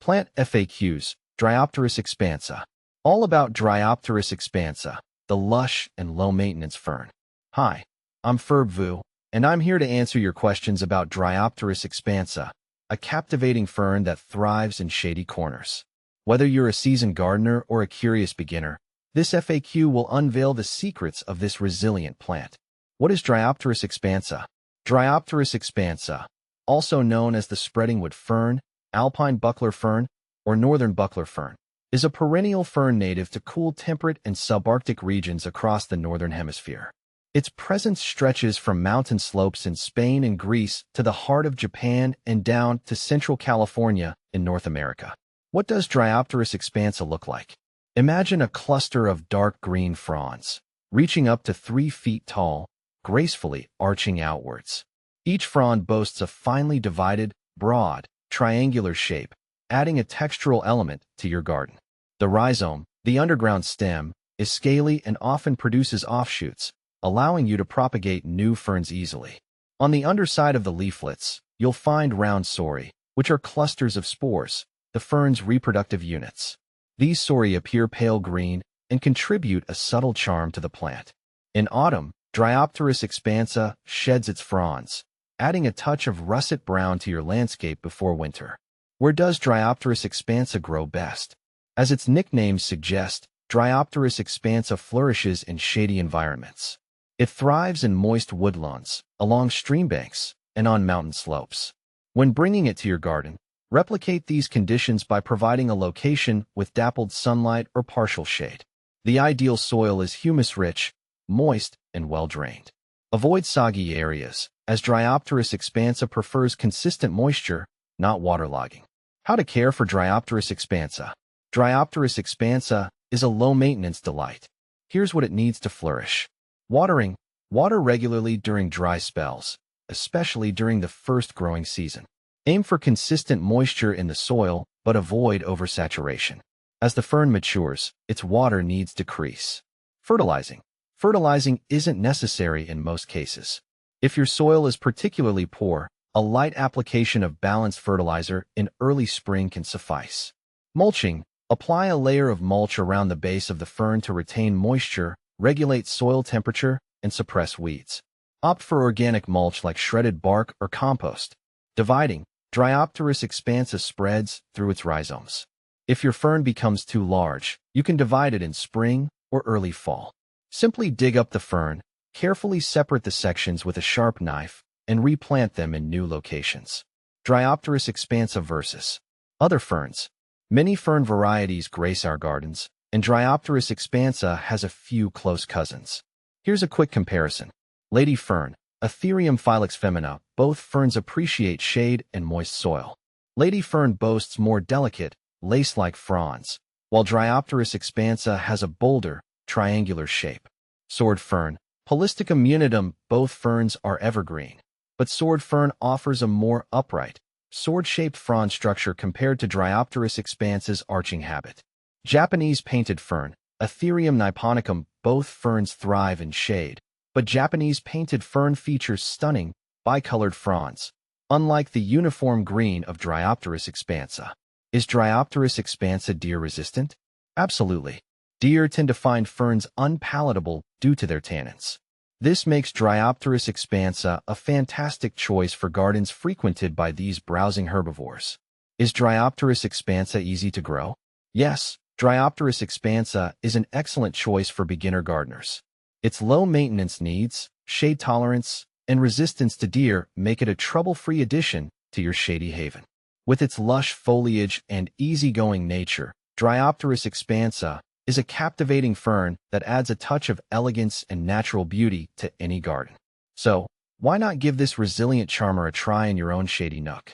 Plant FAQs, Dryopteris expansa. All about Dryopteris expansa, the lush and low-maintenance fern. Hi, I'm Ferb, and I'm here to answer your questions about Dryopteris expansa, a captivating fern that thrives in shady corners. Whether you're a seasoned gardener or a curious beginner, this FAQ will unveil the secrets of this resilient plant. What is Dryopteris expansa? Dryopteris expansa, also known as the spreading-wood fern, alpine buckler fern, or northern buckler fern, is a perennial fern native to cool temperate and subarctic regions across the northern hemisphere. Its presence stretches from mountain slopes in Spain and Greece to the heart of Japan and down to central California in North America. What does Dryopteris expansa look like? Imagine a cluster of dark green fronds, reaching up to 3 feet tall, gracefully arching outwards. Each frond boasts a finely divided, broad, triangular shape, adding a textural element to your garden. The rhizome, the underground stem, is scaly and often produces offshoots, allowing you to propagate new ferns easily. On the underside of the leaflets, you'll find round sori, which are clusters of spores, the fern's reproductive units. These sori appear pale green and contribute a subtle charm to the plant. In autumn, Dryopteris expansa sheds its fronds, adding a touch of russet brown to your landscape before winter. Where does Dryopteris expansa grow best? As its nickname suggests, Dryopteris expansa flourishes in shady environments. It thrives in moist woodlands, along stream banks, and on mountain slopes. When bringing it to your garden, replicate these conditions by providing a location with dappled sunlight or partial shade. The ideal soil is humus-rich, moist, and well-drained. Avoid soggy areas, as Dryopteris expansa prefers consistent moisture, not waterlogging. How to care for Dryopteris expansa. Dryopteris expansa is a low-maintenance delight. Here's what it needs to flourish. Watering. Water regularly during dry spells, especially during the first growing season. Aim for consistent moisture in the soil, but avoid oversaturation. As the fern matures, its water needs decrease. Fertilizing. Fertilizing isn't necessary in most cases. If your soil is particularly poor, a light application of balanced fertilizer in early spring can suffice. Mulching. Apply a layer of mulch around the base of the fern to retain moisture, regulate soil temperature, and suppress weeds. Opt for organic mulch like shredded bark or compost. Dividing. Dryopteris expansa spreads through its rhizomes. If your fern becomes too large, you can divide it in spring or early fall. Simply dig up the fern, carefully separate the sections with a sharp knife, and replant them in new locations. Dryopteris expansa versus other ferns. Many fern varieties grace our gardens, and Dryopteris expansa has a few close cousins. Here's a quick comparison. Lady fern, Atherium filix femina, both ferns appreciate shade and moist soil. Lady fern boasts more delicate, lace-like fronds, while Dryopteris expansa has a bolder, triangular shape. Sword fern, Polystichum unitum, both ferns are evergreen, but sword fern offers a more upright, sword-shaped frond structure compared to Dryopteris expansa's arching habit. Japanese painted fern, Atherium niponicum, both ferns thrive in shade, but Japanese painted fern features stunning, bicolored fronds, unlike the uniform green of Dryopteris expansa. Is Dryopteris expansa deer-resistant? Absolutely. Deer tend to find ferns unpalatable due to their tannins. This makes Dryopteris expansa a fantastic choice for gardens frequented by these browsing herbivores. Is Dryopteris expansa easy to grow? Yes, Dryopteris expansa is an excellent choice for beginner gardeners. Its low maintenance needs, shade tolerance, and resistance to deer make it a trouble-free addition to your shady haven. With its lush foliage and easygoing nature, Dryopteris expansa is a captivating fern that adds a touch of elegance and natural beauty to any garden. So, why not give this resilient charmer a try in your own shady nook?